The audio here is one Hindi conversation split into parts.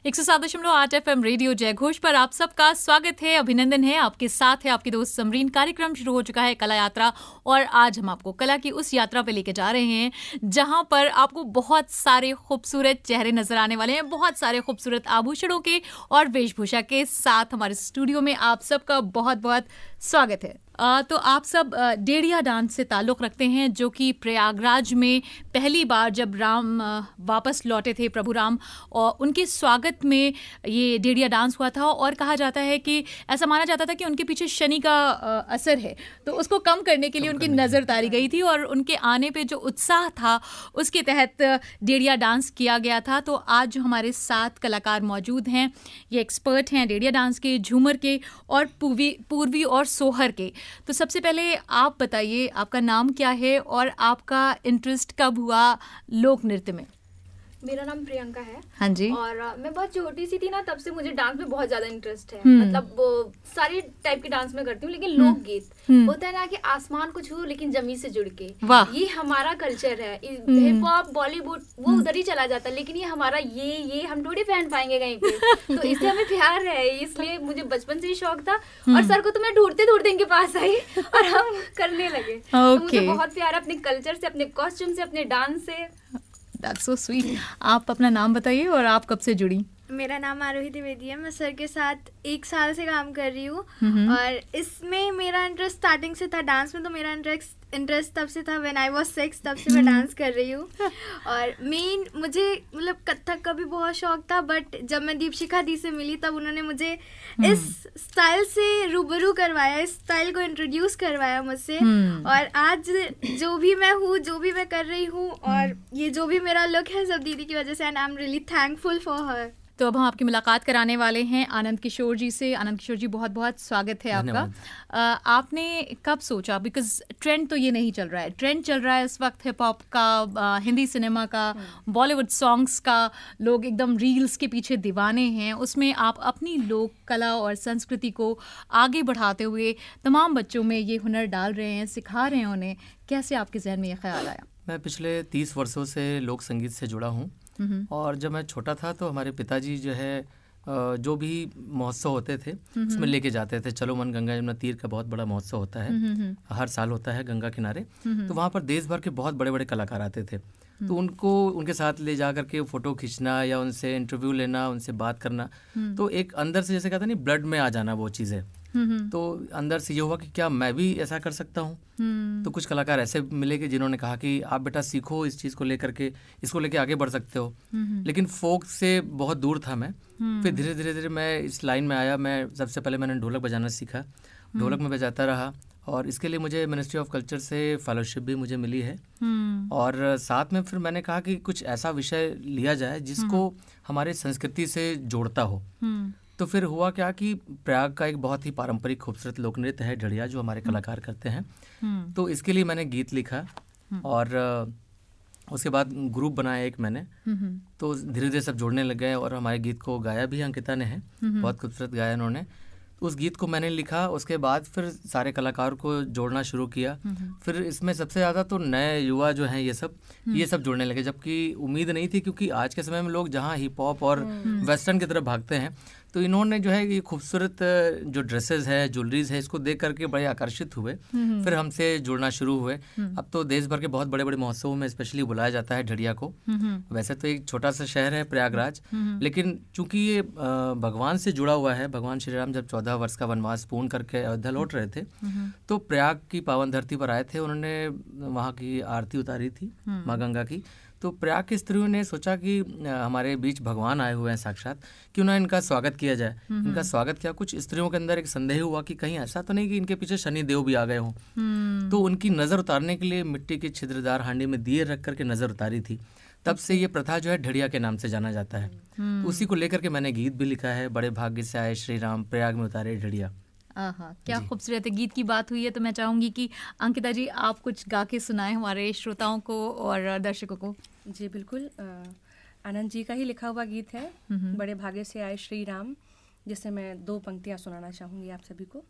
107.8 FM रेडियो जय घोष पर आप सबका स्वागत है, अभिनंदन है। आपके साथ है आपकी दोस्त समरीन। कार्यक्रम शुरू हो चुका है कला यात्रा, और आज हम आपको कला की उस यात्रा पे लेके जा रहे हैं जहां पर आपको बहुत सारे खूबसूरत चेहरे नजर आने वाले हैं, बहुत सारे खूबसूरत आभूषणों के और वेशभूषा के साथ। हमारे स्टूडियो में आप सबका बहुत बहुत स्वागत है। तो आप सब डेढ़िया डांस से ताल्लुक़ रखते हैं, जो कि प्रयागराज में पहली बार जब राम वापस लौटे थे, प्रभु राम, और उनके स्वागत में ये डेढ़िया डांस हुआ था। और कहा जाता है कि ऐसा माना जाता था कि उनके पीछे शनि का असर है, तो उसको कम करने के लिए उनकी नज़र तारी गई थी, और उनके आने पे जो उत्साह था उसके तहत डेढ़िया डांस किया गया था। तो आज जो हमारे साथ कलाकार मौजूद हैं, ये एक्सपर्ट हैं डेढ़िया डांस के, झूमर के और पूर्वी और सोहर के। तो सबसे पहले आप बताइए, आपका नाम क्या है और आपका इंटरेस्ट कब हुआ लोक नृत्य में? मेरा नाम प्रियंका है। हाँ जी। और मैं बहुत छोटी सी थी ना, तब से मुझे डांस में बहुत ज्यादा इंटरेस्ट है। मतलब वो सारे टाइप के डांस में करती हूँ, लेकिन लोकगीत होता है ना कि आसमान को छू लेकिन जमीन से जुड़ के, ये हमारा कल्चर है। हिप हॉप, बॉलीवुड वो उधर ही चला जाता है, लेकिन ये हमारा ये हम थोड़ी पहन पाएंगे कहीं पे। तो इससे हमें प्यार है, इसलिए मुझे बचपन से ही शौक था। और सर को तो मैं ढूंढते इनके पास आई और हम करने लगे। तो मुझे बहुत प्यार है अपने कल्चर से, अपने कॉस्ट्यूम से, अपने डांस से। That's so sweet. आप अपना नाम बताइए और आप कब से जुड़ी? मेरा नाम आरोही द्विवेदी है। मैं सर के साथ 1 साल से काम कर रही हूँ, और इसमें मेरा इंटरेस्ट स्टार्टिंग से था। डांस में तो मेरा इंटरेस्ट तब से था, व्हेन आई वाज 6, तब से मैं डांस कर रही हूँ। और मेन मुझे मतलब कथक का भी बहुत शौक था, बट जब मैं दीपशिखा दी से मिली तब उन्होंने मुझे इस स्टाइल से रूबरू करवाया, इस स्टाइल को इंट्रोड्यूस करवाया मुझसे। और आज जो भी मैं हूँ, जो भी मैं कर रही हूँ, और ये जो भी मेरा लुक है, सब दीदी की वजह से, and I am really thankful for her. तो अब हम आपकी मुलाकात कराने वाले हैं आनंद किशोर जी से। आनंद किशोर जी, बहुत बहुत स्वागत है आपका। आपने कब सोचा, बिकॉज ट्रेंड तो ये नहीं चल रहा है, ट्रेंड चल रहा है इस वक्त हिप हॉप का, हिंदी सिनेमा का, बॉलीवुड सॉन्ग्स का, लोग एकदम रील्स के पीछे दीवाने हैं। उसमें आप अपनी लोक कला और संस्कृति को आगे बढ़ाते हुए तमाम बच्चों में ये हुनर डाल रहे हैं, सिखा रहे हैं उन्हें। कैसे आपके जहन में ये ख्याल आया? मैं पिछले 30 वर्षों से लोक संगीत से जुड़ा हूँ। और जब मैं छोटा था तो हमारे पिताजी जो है जो भी महोत्सव होते थे उसमें लेके जाते थे। चलो मन गंगा यमुना तीर का बहुत बड़ा महोत्सव होता है, हर साल होता है गंगा किनारे। तो वहाँ पर देश भर के बहुत बड़े बड़े कलाकार आते थे। तो उनको उनके साथ ले जा करके फ़ोटो खींचना या उनसे इंटरव्यू लेना, उनसे बात करना, तो एक अंदर से जैसे कहते हैं नहीं, ब्लड में आ जाना वो चीज़ें। तो अंदर से ये हुआ कि क्या मैं भी ऐसा कर सकता हूँ। तो कुछ कलाकार ऐसे मिले कि जिन्होंने कहा कि आप बेटा सीखो इस चीज़ को लेकर के, इसको लेके आगे बढ़ सकते हो। लेकिन फोक से बहुत दूर था मैं। फिर धीरे धीरे मैं इस लाइन में आया। मैं सबसे पहले मैंने ढोलक बजाना सीखा, ढोलक में बजाता रहा, और इसके लिए मुझे मिनिस्ट्री ऑफ कल्चर से फेलोशिप भी मुझे मिली है। और साथ में फिर मैंने कहा कि कुछ ऐसा विषय लिया जाए जिसको हमारे संस्कृति से जोड़ता हो। तो फिर हुआ क्या कि प्रयाग का एक बहुत ही पारंपरिक खूबसूरत लोक नृत्य है ढड़िया, जो हमारे कलाकार करते हैं। तो इसके लिए मैंने गीत लिखा, और उसके बाद ग्रुप बनाया एक मैंने। तो धीरे धीरे सब जोड़ने लग गए, और हमारे गीत को गाया भी अंकिता ने है, बहुत खूबसूरत गाया उन्होंने। उस गीत को मैंने लिखा, उसके बाद फिर सारे कलाकार को जोड़ना शुरू किया। फिर इसमें सबसे ज़्यादा तो नए युवा जो हैं ये सब जुड़ने लगे, जबकि उम्मीद नहीं थी, क्योंकि आज के समय में लोग जहाँ हिप हॉप और वेस्टर्न की तरफ भागते हैं, तो इन्होंने जो है ये खूबसूरत जो ड्रेसेस है, ज्वेलरीज है, इसको देख करके बड़े आकर्षित हुए। फिर हमसे जुड़ना शुरू हुए। अब तो देश भर के बहुत बड़े बड़े महोत्सवों में स्पेशली बुलाया जाता है ढड़िया को। वैसे तो एक छोटा सा शहर है प्रयागराज, लेकिन चूंकि ये भगवान से जुड़ा हुआ है, भगवान श्री राम जब 14 वर्ष का वनवास पूर्ण करके अयोध्या लौट रहे थे, तो प्रयाग की पावन धरती पर आए थे। उन्होंने वहाँ की आरती उतारी थी माँ गंगा की। तो प्रयाग की स्त्रियों ने सोचा कि हमारे बीच भगवान आए हुए हैं साक्षात, क्यों ना इनका स्वागत किया जाए। इनका स्वागत किया। कुछ स्त्रियों के अंदर एक संदेह हुआ कि कहीं ऐसा तो नहीं कि इनके पीछे शनि देव भी आ गए हों। तो उनकी नज़र उतारने के लिए मिट्टी की छिद्रदार हांडी में दिए रख करके नज़र उतारी थी। तब से ये प्रथा जो है ढड़िया के नाम से जाना जाता है। तो उसी को लेकर के मैंने गीत भी लिखा है, बड़े भाग्य से आए श्री राम, प्रयाग में उतारे ढड़िया। क्या खूबसूरत है। गीत की बात हुई है तो मैं चाहूँगी कि अंकिता जी आप कुछ गा के सुनाएं हमारे श्रोताओं को और दर्शकों को। जी बिल्कुल। आनंद जी का ही लिखा हुआ गीत है, बड़े भाग्य से आए श्री राम, जिससे मैं 2 पंक्तियाँ सुनाना चाहूँगी आप सभी को।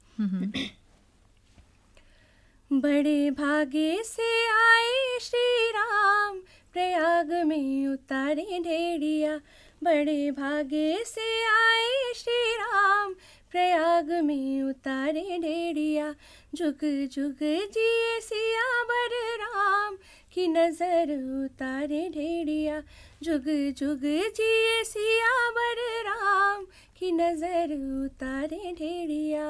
बड़े भाग्य से आए श्री राम, प्रयाग में उतारे ढेड़िया, बड़े भागे से आए श्री राम, प्रयाग में उतारे ढेड़िया, जुग जुग जिए सियावर राम की नजर उतारे ढेड़िया, जुग जुग जिए सियावर राम की नजर उतारे ढेड़िया।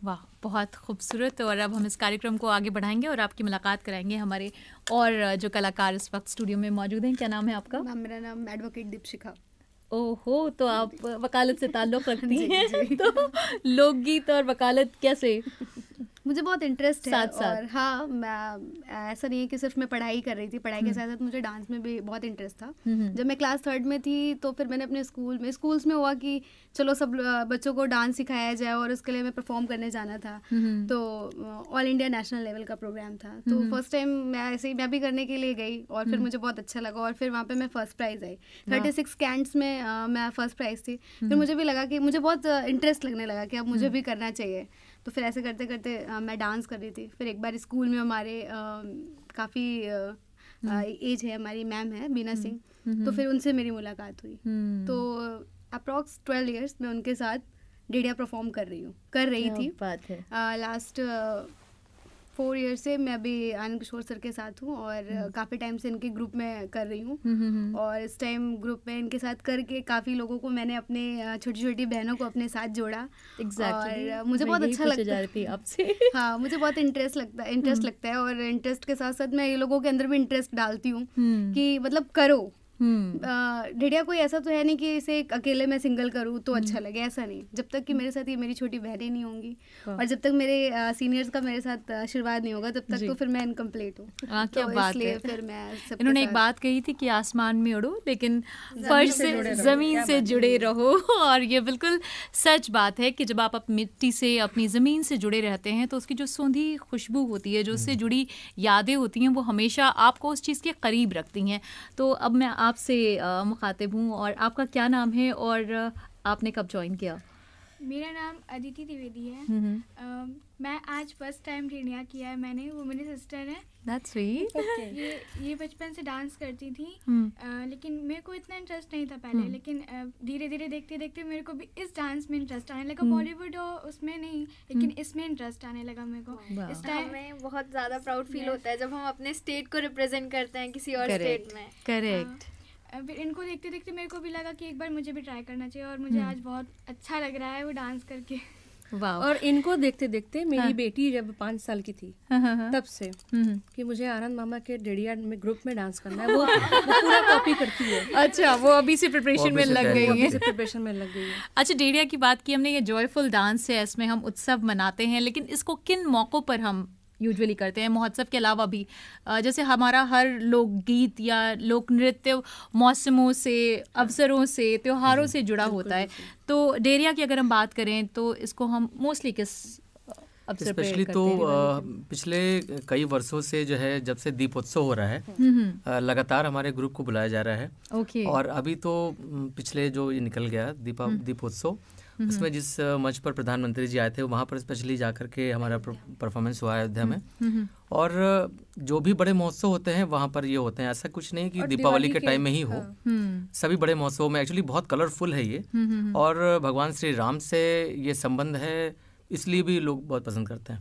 वाह, बहुत खूबसूरत। और अब हम इस कार्यक्रम को आगे बढ़ाएंगे और आपकी मुलाकात कराएंगे हमारे और जो कलाकार इस वक्त स्टूडियो में मौजूद हैं। क्या नाम है आपका? मेरा नाम एडवोकेट दीपशिखा। ओहो, तो आप वकालत से ताल्लुक़ रखती हैं। तो लोकगीत और वकालत कैसे? मुझे बहुत इंटरेस्ट है साथ। और हाँ, मैं ऐसा नहीं है कि सिर्फ मैं पढ़ाई कर रही थी, पढ़ाई के साथ साथ मुझे डांस में भी बहुत इंटरेस्ट था। जब मैं क्लास 3rd में थी तो फिर मैंने अपने स्कूल्स में हुआ कि चलो सब बच्चों को डांस सिखाया जाए और उसके लिए मैं परफॉर्म करने जाना था। तो ऑल इंडिया नेशनल लेवल का प्रोग्राम था, तो फर्स्ट टाइम मैं भी करने के लिए गई और फिर मुझे बहुत अच्छा लगा और फिर वहाँ पे मैं फर्स्ट प्राइज़ आई। 36 कैंट्स में मैं फर्स्ट प्राइज़ थी। फिर मुझे भी लगा कि मुझे बहुत इंटरेस्ट लगने लगा कि अब मुझे भी करना चाहिए। तो फिर ऐसे करते करते मैं डांस कर रही थी। फिर एक बार स्कूल में हमारे काफ़ी एज है, हमारी मैम है बीना सिंह, तो फिर उनसे मेरी मुलाकात हुई। तो अप्रॉक्स 12 इयर्स मैं उनके साथ डेढ़िया परफॉर्म कर रही थी। बात है। लास्ट 4 ईयर से मैं अभी आनंद किशोर सर के साथ हूँ और काफ़ी टाइम से इनके ग्रुप में कर रही हूँ। और इस टाइम ग्रुप में इनके साथ करके काफ़ी लोगों को मैंने अपने छोटी छोटी बहनों को अपने साथ जोड़ा। और मुझे बहुत अच्छा लगता है आपसे। हाँ, मुझे बहुत इंटरेस्ट लगता है और इंटरेस्ट के साथ साथ मैं ये लोगों के अंदर भी इंटरेस्ट डालती हूँ कि मतलब करो। डेढ़िया कोई ऐसा तो है नहीं कि इसे अकेले मैं सिंगल करूँ तो अच्छा लगे, ऐसा नहीं। जब तक कि मेरे साथ ये मेरी छोटी बहनें नहीं होंगी और जब तक मेरे सीनियर्स का मेरे साथ आशीर्वाद नहीं होगा तब तक तो फिर मैं इनकम्प्लीट हूँ। क्या बात है। फिर मैं इन्होंने एक बात कही थी कि आसमान में उड़ो लेकिन फर्श से ज़मीन से जुड़े रहो, और ये बिल्कुल सच बात है कि जब आप मिट्टी से अपनी ज़मीन से जुड़े रहते हैं तो उसकी जो सूंधी खुशबू होती है, जो उससे जुड़ी यादें होती हैं, वो हमेशा आपको उस चीज़ के करीब रखती हैं। तो अब मैं आपसे मुखातिब हूँ, और आपका क्या नाम है और आपने कब ज्वाइन किया? मेरा नाम अदिति द्विवेदी है। मैं आज फर्स्ट टाइम डेढ़िया किया है मैंने, वो मेरी सिस्टर है। That's sweet. ये बचपन से डांस करती थी, लेकिन मेरे को इतना इंटरेस्ट नहीं था पहले, लेकिन धीरे धीरे देखते देखते मेरे को भी इस डांस में इंटरेस्ट आने लगा। बॉलीवुड और उसमें नहीं, लेकिन इसमें इंटरेस्ट आने लगा मेरे को। इस टाइम में बहुत ज़्यादा प्राउड फील होता है जब हम अपने स्टेट को रिप्रेजेंट करते हैं किसी और स्टेट में। करेक्ट। फिर इनको देखते देखते मेरे को भी लगा कि एक बार मुझे भी ट्राई करना चाहिए, और मुझे आज बहुत अच्छा लग रहा है वो डांस करके। और इनको देखते देखते मेरी बेटी जब 5 साल की थी तब से कि मुझे आनंद मामा के डेढ़िया में ग्रुप में डांस करना है, वो पूरा कॉपी करती है। अच्छा, वो अभी से प्रिपरेशन में लग गई है। अच्छा, डेढ़िया की बात की हमने, ये जॉयफुल डांस है, इसमें हम उत्सव मनाते हैं, लेकिन इसको किन मौक़ों पर हम यूजुअली करते हैं? महोत्सव के अलावा भी जैसे हमारा हर लोकगीत या लोक नृत्य मौसमों से, अवसरों से, त्योहारों से जुड़ा होता है। तो डेढ़िया की अगर हम बात करें तो इसको हम मोस्टली किस अवसर पे करते हैं? तो पिछले कई वर्षों से जो है, जब से दीपोत्सव हो रहा है, लगातार हमारे ग्रुप को बुलाया जा रहा है। ओके। और अभी तो पिछले जो ये निकल गया दीपोत्सव, उसमें जिस मंच पर प्रधानमंत्री जी आए थे वहाँ पर स्पेशली जाकर के हमारा परफॉर्मेंस हुआ अयोध्या में। और जो भी बड़े महोत्सव होते हैं वहाँ पर ये होते हैं, ऐसा कुछ नहीं कि दीपावली के टाइम में ही हो। सभी बड़े महोत्सव में एक्चुअली बहुत कलरफुल है ये, और भगवान श्री राम से ये संबंध है, इसलिए भी लोग बहुत पसंद करते हैं।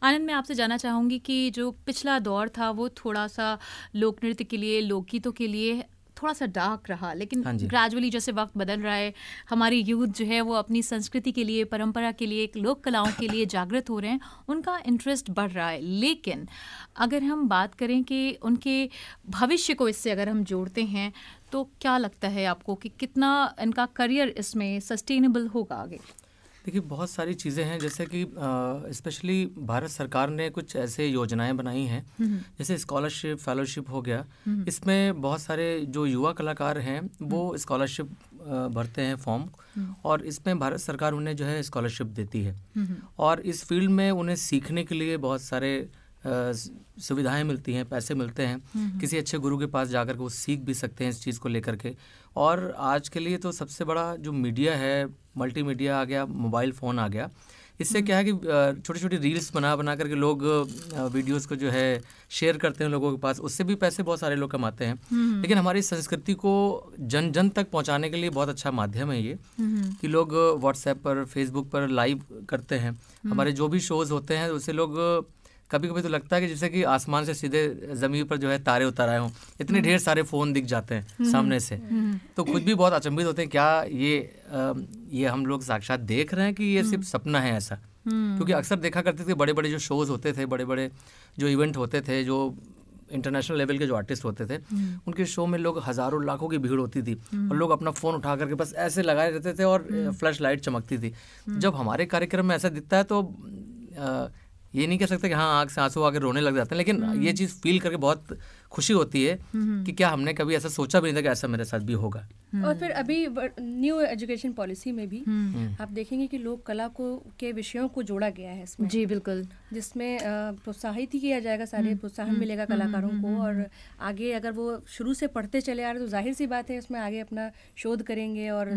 आनंद, मैं आपसे जानना चाहूँगी कि जो पिछला दौर था वो थोड़ा सा लोक नृत्य के लिए, लोकगीतों के लिए थोड़ा सा डार्क रहा, लेकिन ग्रेजुअली जैसे वक्त बदल रहा है, हमारी यूथ जो है वो अपनी संस्कृति के लिए, परंपरा के लिए, एक लोक कलाओं के लिए जागृत हो रहे हैं, उनका इंटरेस्ट बढ़ रहा है। लेकिन अगर हम बात करें कि उनके भविष्य को इससे अगर हम जोड़ते हैं तो क्या लगता है आपको कि कितना इनका करियर इसमें सस्टेनेबल होगा आगे? देखिए, बहुत सारी चीज़ें हैं, जैसे कि स्पेशली भारत सरकार ने कुछ ऐसे योजनाएं बनाई हैं, जैसे स्कॉलरशिप, फेलोशिप हो गया। इसमें बहुत सारे जो युवा कलाकार हैं वो स्कॉलरशिप भरते हैं फॉर्म, और इसमें भारत सरकार उन्हें जो है स्कॉलरशिप देती है। और इस फील्ड में उन्हें सीखने के लिए बहुत सारे सुविधाएं मिलती हैं, पैसे मिलते हैं। किसी अच्छे गुरु के पास जाकर के वो सीख भी सकते हैं इस चीज़ को लेकर के। और आज के लिए तो सबसे बड़ा जो मीडिया है, मल्टीमीडिया आ गया, मोबाइल फ़ोन आ गया, इससे क्या है कि छोटी छोटी रील्स बना करके लोग वीडियोस को जो है शेयर करते हैं लोगों के पास, उससे भी पैसे बहुत सारे लोग कमाते हैं। लेकिन हमारी संस्कृति को जन जन तक पहुंचाने के लिए बहुत अच्छा माध्यम है ये, कि लोग व्हाट्सएप पर, फेसबुक पर लाइव करते हैं। हमारे जो भी शोज होते हैं उससे लोग कभी कभी तो लगता है कि जैसे कि आसमान से सीधे ज़मीन पर जो है तारे उतर आए हों, इतने ढेर सारे फ़ोन दिख जाते हैं सामने से। तो खुद भी बहुत अचंभित होते हैं, क्या ये हम लोग साक्षात देख रहे हैं कि ये सिर्फ सपना है ऐसा। क्योंकि अक्सर देखा करते थे बड़े बड़े जो शोज़ होते थे, बड़े बड़े जो इवेंट होते थे, जो इंटरनेशनल लेवल के जो आर्टिस्ट होते थे, उनके शो में लोग हज़ारों लाखों की भीड़ होती थी और लोग अपना फ़ोन उठा करके बस ऐसे लगाए रहते थे और फ्लैश लाइट चमकती थी। जब हमारे कार्यक्रम में ऐसा दिखता है तो ये नहीं कह सकते कि हाँ आँख से आंसू आके रोने लग जाते हैं, लेकिन ये चीज़ फील करके बहुत खुशी होती है कि क्या हमने कभी ऐसा सोचा भी नहीं था कि ऐसा मेरे साथ भी होगा। और फिर अभी न्यू एजुकेशन पॉलिसी में भी आप देखेंगे कि लोक कला के विषयों को जोड़ा गया है इसमें। जी बिल्कुल, जिसमें प्रोत्साहित ही किया जाएगा, सारे प्रोत्साहन मिलेगा कलाकारों को, और आगे अगर वो शुरू से पढ़ते चले आ रहे तो जाहिर सी बात है इसमें आगे अपना शोध करेंगे और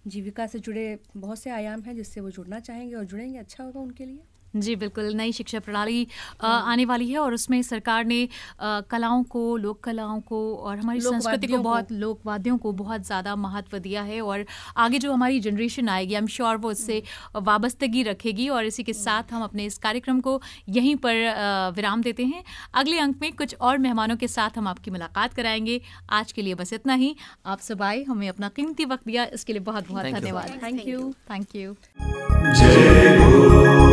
जीविका से जुड़े बहुत से आयाम हैं जिससे वो जुड़ना चाहेंगे और जुड़ेंगे, अच्छा होगा उनके लिए। जी बिल्कुल, नई शिक्षा प्रणाली आने वाली है और उसमें सरकार ने कलाओं को, लोक कलाओं को और हमारी संस्कृति को, बहुत लोक वाद्यों को बहुत ज़्यादा महत्व दिया है। और आगे जो हमारी जनरेशन आएगी, आई एम श्योर वो इससे वाबस्तगी रखेगी। और इसी के साथ हम अपने इस कार्यक्रम को यहीं पर विराम देते हैं। अगले अंक में कुछ और मेहमानों के साथ हम आपकी मुलाकात कराएंगे। आज के लिए बस इतना ही। आप सब आए, हमें अपना कीमती वक्त दिया, इसके लिए बहुत बहुत धन्यवाद। Thank you. Thank you. जय हो।